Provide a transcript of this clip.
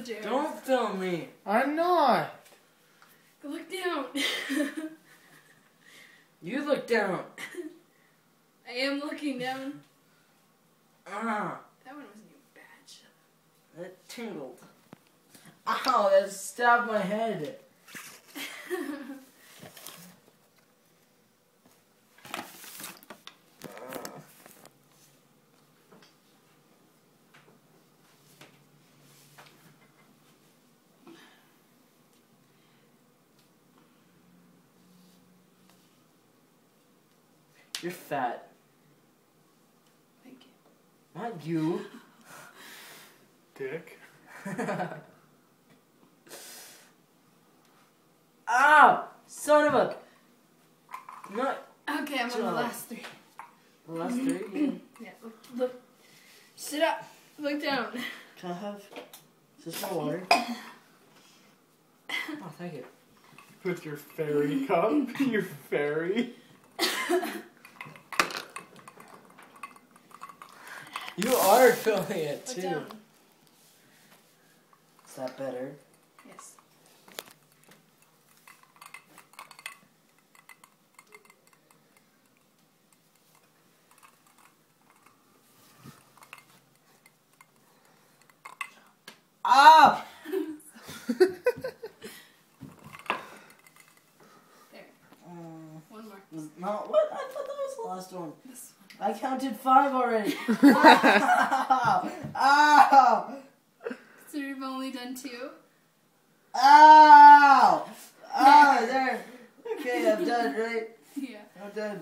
chair. Don't film me. I'm not. Go look down. You look down. I am looking down. Ah, That one wasn't even bad. Shut that tingled. Ow, that stabbed my head. You're fat. Thank you. Not you. Dick. Ah! Son of a... Not... Okay, I'm on the last three. The last three? Yeah, look. Sit up. Look down. Can I have... Is this my water? Oh, thank you. With your fairy cup. Your fairy. You are filming it, Look too. down. Is that better? Yes. Ah! There. One more. No, what? I thought that was the last one. This one. I counted 5 already. Ow! Ow! So we've only done 2? Ow! Oh, there. Okay, I'm done, right? Yeah. I'm done.